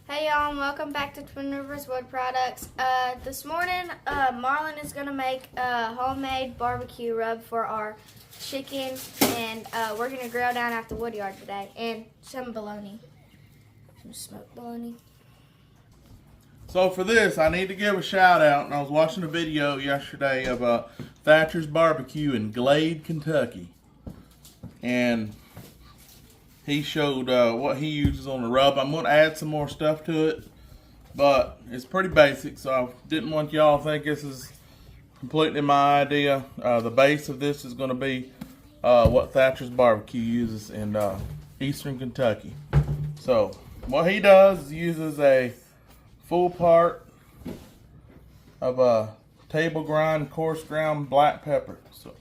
Hey y'all, and welcome back to Twin Rivers Wood Products. This morning, Marlon is going to make a homemade barbecue rub for our chicken, and we're going to grill down at the Woodyard today, and some bologna, some smoked bologna. So for this, I need to give a shout out, and I was watching a video yesterday of Thatcher's Barbecue in Glade, Kentucky, and he showed what he uses on the rub. I'm going to add some more stuff to it, but it's pretty basic, so I didn't want y'all to think this is completely my idea. The base of this is going to be what Thatcher's Barbecue uses in Eastern Kentucky. So what he does is uses a full part of a table grind, coarse ground black pepper. So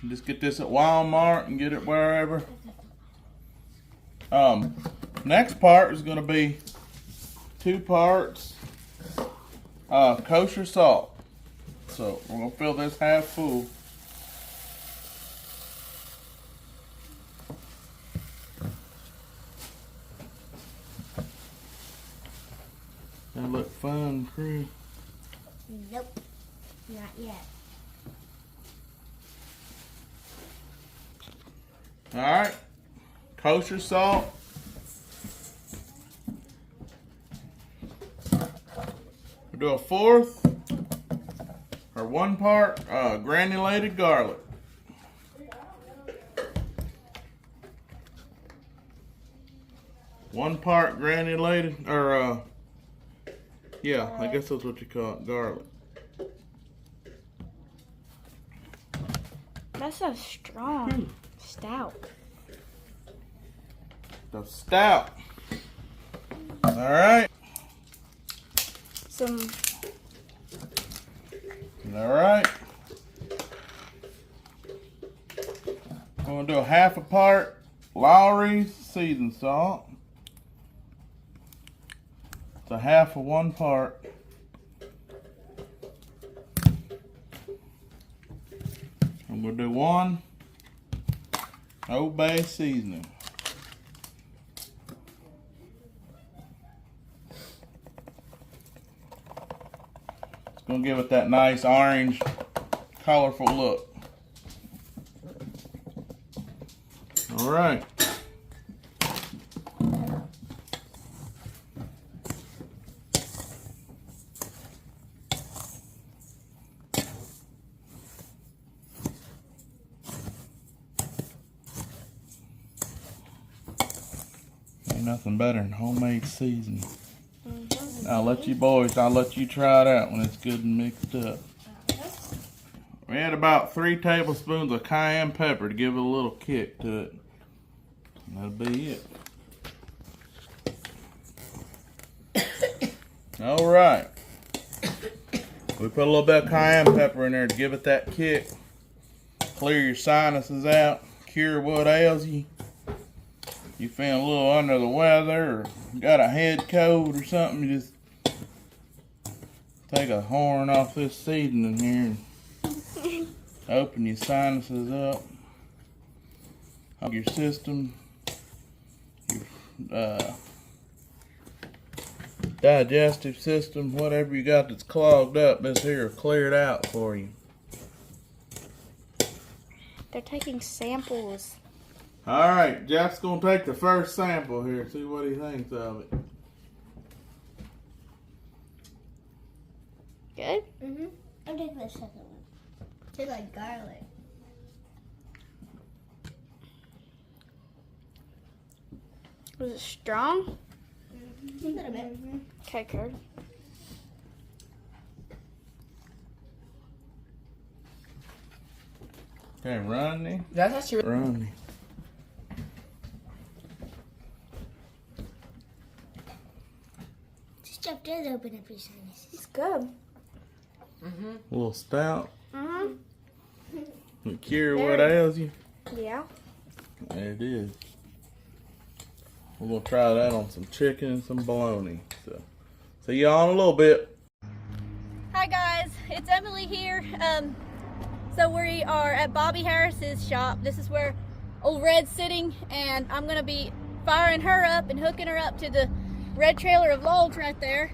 just get this at Walmart and get it wherever. Next part is going to be 2 parts kosher salt. So we're going to fill this half full. That look fun, cream. Nope, not yet. Alright, kosher salt. We'll do a 1/4 or 1 part granulated garlic. One part granulated, or yeah, I guess that's what you call it, garlic. That's so strong. Stout. The stout. Alright. Some. Alright. I'm going to do a 1/2 part Lowry's seasoned salt. It's a 1/2 of 1 part. I'm going to do 1 Old Bay seasoning. It's going to give it that nice orange, colorful look. All right. Ain't nothing better than homemade seasoning. I'll let you try it out when it's good and mixed up. We add about 3 tablespoons of cayenne pepper to give it a little kick to it. And that'll be it. All right. We put a little bit of cayenne pepper in there to give it that kick. Clear your sinuses out. Cure what ails you. You feel a little under the weather or got a head cold or something, you just take a horn off this seasoning here and open your sinuses up, your system, your digestive system, whatever you got that's clogged up, this here will clear it out for you. They're taking samples. Alright, Jeff's going to take the first sample here, see what he thinks of it. Good? Mm-hmm. I'll take the second one. Tastes like garlic. Was it strong? A little bit. Okay, good. Okay, Rodney. That's actually Rodney. Stuff does open up your sinuses. It's good. A little stout. Mm-hmm. Cure what ails you. Yeah. It is. we're gonna try that on some chicken and some bologna. So, see y'all in a little bit. Hi guys, it's Emily here. So we are at Bobby Harris's shop. This is where old Red's sitting, and I'm gonna be firing her up and hooking her up to the red trailer of logs right there.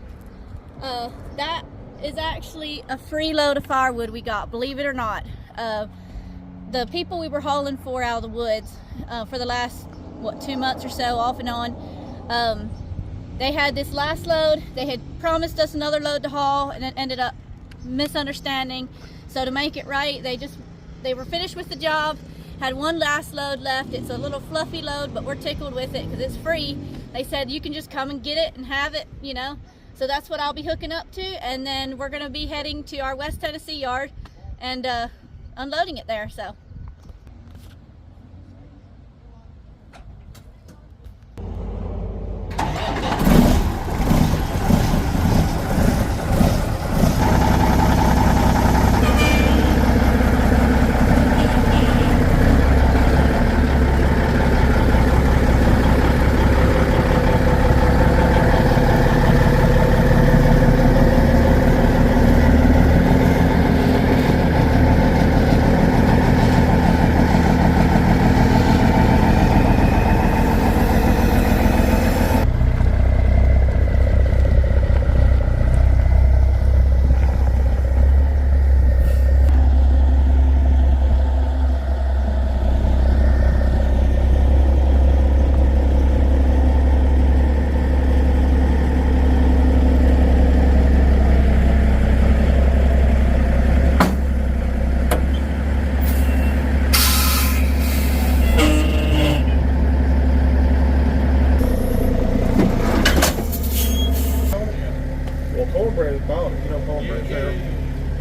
That is actually a free load of firewood we got, believe it or not. The people we were hauling for out of the woods for the last, 2 months or so, off and on, they had this last load. They had promised us another load to haul, and it ended up misunderstanding. So to make it right, they were finished with the job, had one last load left. It's a little fluffy load, but we're tickled with it because it's free. They said you can just come and get it and have it, you know. So that's what I'll be hooking up to, and then we're gonna be heading to our West Tennessee yard and unloading it there. So.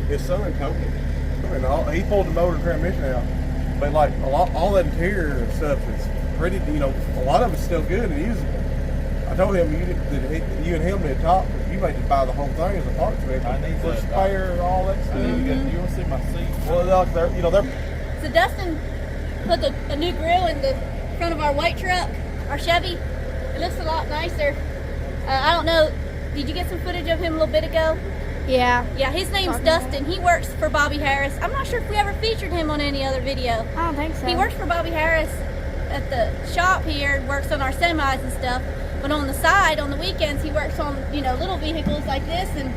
His son told me, and he pulled the motor and transmission out. But like all that interior and stuff is pretty. A lot of it's still good and usable. I told him you and him had talked. You may just buy the whole thing as a parts fix. I need for that, spare, all that stuff. You want to see my seat? Well, they're. So Dustin put a new grill in the front of our white truck, our Chevy. It looks a lot nicer. I don't know, did you get some footage of him a little bit ago? Yeah. Yeah, his name's Dustin. He works for Bobby Harris. I'm not sure if we ever featured him on any other video. I don't think so. He works for Bobby Harris at the shop here, works on our semis and stuff. But on the side, on the weekends, he works on, little vehicles like this. And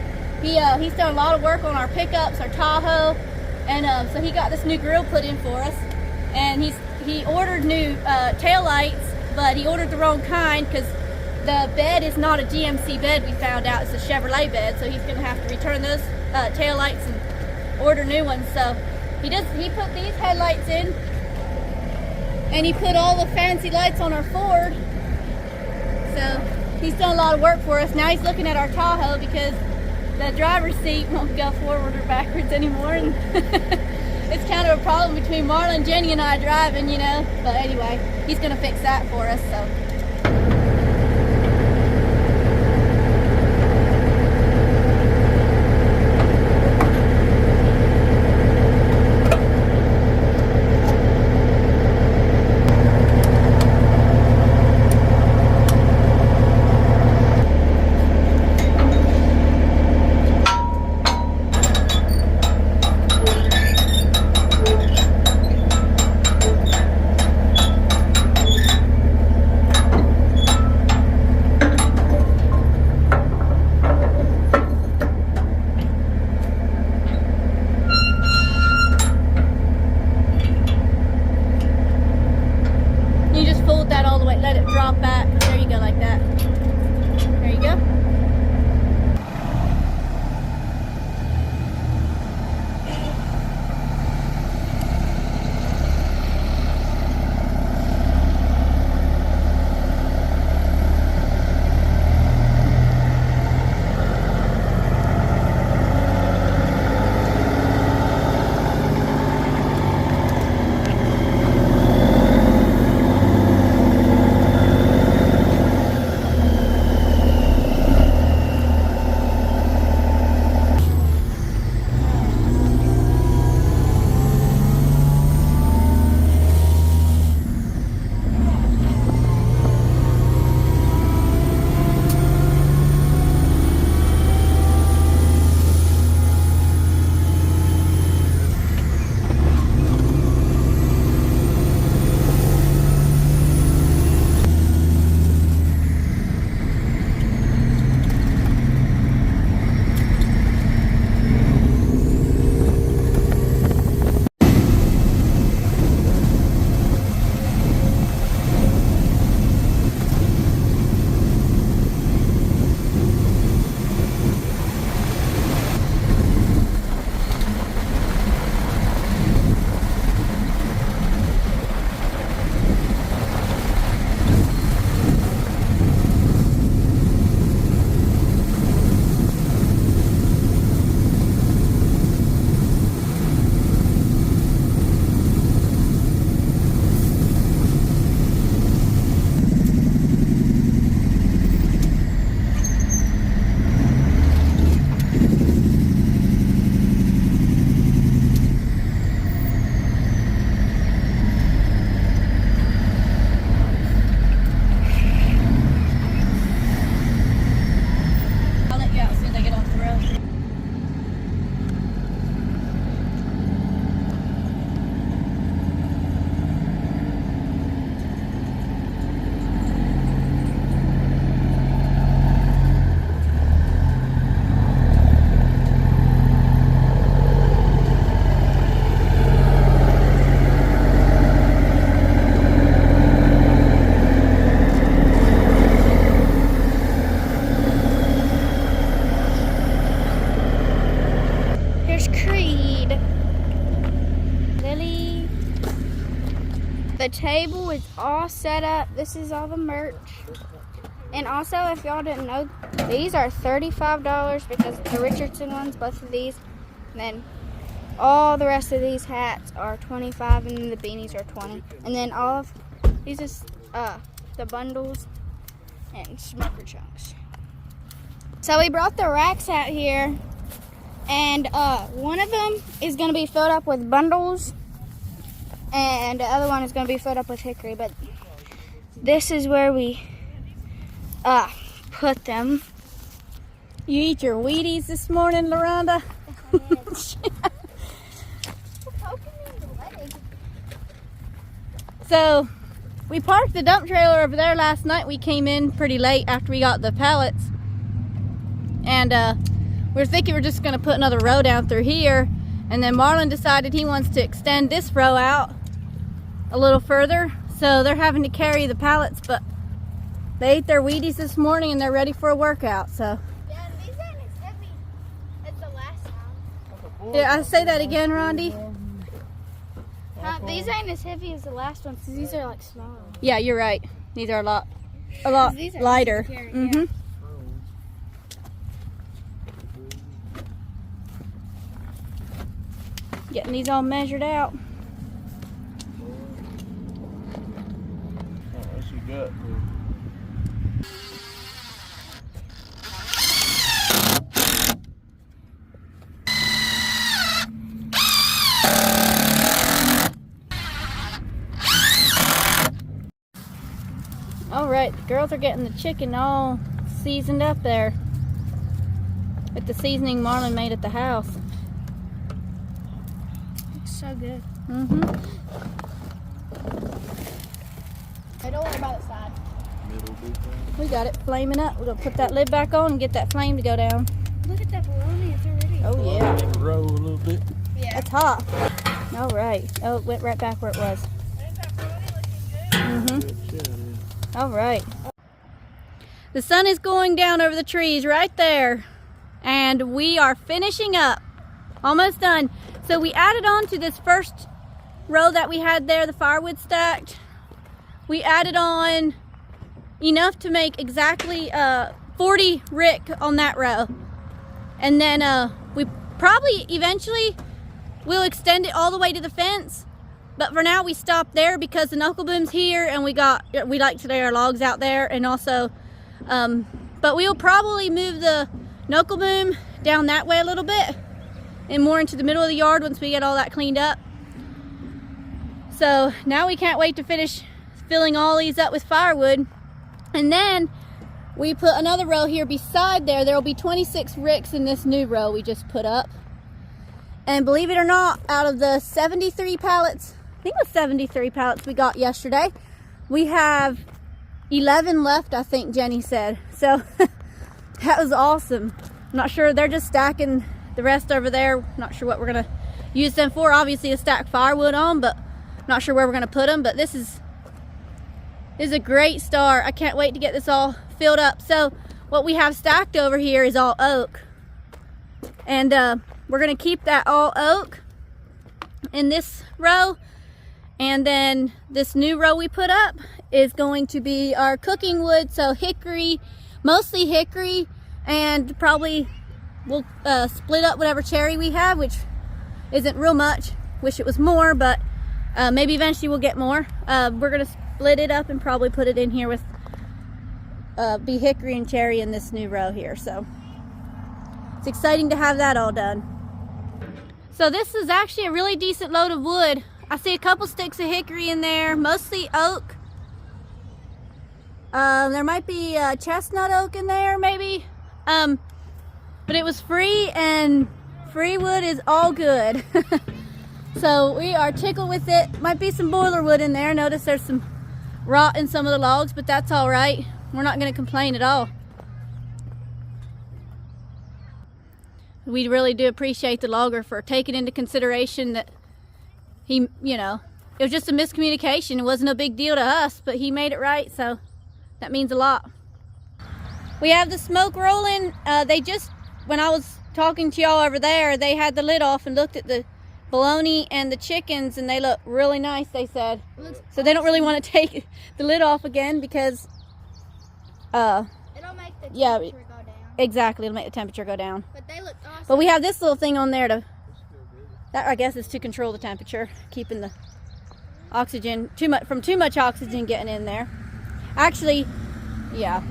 he's done a lot of work on our pickups, our Tahoe. And so he got this new grill put in for us. And he ordered new taillights, but he ordered the wrong kind because the bed is not a GMC bed, we found out. It's a Chevrolet bed, so he's going to have to return those taillights and order new ones. So he put these headlights in, and he put all the fancy lights on our Ford. So he's done a lot of work for us. Now he's looking at our Tahoe because the driver's seat won't go forward or backwards anymore. And it's kind of a problem between Marlon, Jenny, and I driving, But anyway, he's going to fix that for us. So. the table is all set up. This is all the merch. And also, if y'all didn't know, these are $35 because the Richardson ones, both of these. And then all the rest of these hats are $25, and then the beanies are $20. And then all of these is the bundles and smoker chunks. So we brought the racks out here, and one of them is going to be filled up with bundles, and the other one is going to be filled up with Hickory. But this is where we put them. You eat your Wheaties this morning, Loranda? So we parked the dump trailer over there last night. We came in pretty late after we got the pallets, and we were thinking we're just going to put another row down through here, and then Marlon decided he wants to extend this row out a little further, so they're having to carry the pallets. But they ate their Wheaties this morning and they're ready for a workout. So Yeah, these aren't as heavy as the last time. yeah, I say that again, Rondi. These ain't as heavy as the last ones. These are like small. Yeah, you're right. These are a lot These are lighter. easy to carry, Mm-hmm. Getting these all measured out. Oh, that's your gut. All right, the girls are getting the chicken all seasoned up there with the seasoning Marlon made at the house. It's so good. Mm-hmm. Hey, don't worry about the side. We got it flaming up. We're gonna put that lid back on and get that flame to go down. Look at that bologna. It's already. Oh yeah, Roll a little bit. Yeah. that's hot. All right. Oh, it went right back where it was. Mm-hmm. All right. The sun is going down over the trees right there, and we are finishing up. Almost done. So we added on to this first row that we had there, the firewood stacked. We added on enough to make exactly 40 rick on that row. And then we probably eventually will extend it all the way to the fence. But for now we stopped there because the knuckle boom's here, and we like to lay our logs out there. And also, but we'll probably move the knuckle boom down that way a little bit and more into the middle of the yard once we get all that cleaned up. So now we can't wait to finish filling all these up with firewood. And then we put another row here beside there. There will be 26 ricks in this new row we just put up. And believe it or not, out of the 73 pallets, I think it was 73 pallets we got yesterday, we have 11 left, I think Jenny said. So that was awesome. I'm not sure, they're just stacking the rest over there. Not sure what we're gonna use them for. Obviously to stack firewood on, but not sure where we're gonna put them. But this is a great start. I can't wait to get this all filled up. So what we have stacked over here is all oak. And we're gonna keep that all oak in this row. And then this new row we put up is going to be our cooking wood. So hickory, mostly hickory, and probably we'll split up whatever cherry we have, which isn't real much. Wish it was more, but maybe eventually we'll get more. We're gonna split it up and probably put it in here with be hickory and cherry in this new row here. So it's exciting to have that all done. So this is actually a really decent load of wood. I see a couple sticks of hickory in there, mostly oak. There might be chestnut oak in there maybe. But it was free, and free wood is all good. So we are tickled with it. Might be some boiler wood in there. Notice there's some rot in some of the logs, but that's all right. We're not going to complain at all. We really do appreciate the logger for taking into consideration that he, you know, it was just a miscommunication. It wasn't a big deal to us, but he made it right, so that means a lot. We have the smoke rolling. They just, when I was talking to y'all over there, they had the lid off and looked at the bologna and the chickens, and they look really nice, they said. So they don't really want to take the lid off again because It'll make the yeah, temperature go down. exactly, it'll make the temperature go down. But they look awesome. But we have this little thing on there to, that I guess is to control the temperature, keeping the oxygen, from too much oxygen getting in there. Actually, yeah.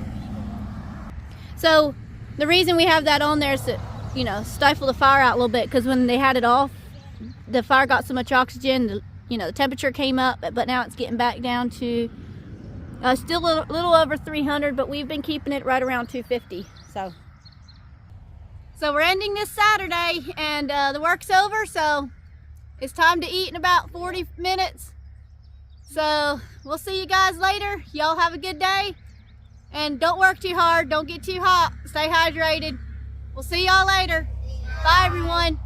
So the reason we have that on there is to, you know, stifle the fire out a little bit, because when they had it off, the fire got so much oxygen, the temperature came up, but now it's getting back down to still a little over 300, but we've been keeping it right around 250. So we're ending this Saturday, and the work's over, so it's time to eat in about 40 minutes. So we'll see you guys later. Y'all have a good day, and don't work too hard, don't get too hot, stay hydrated. We'll see y'all later. Bye everyone.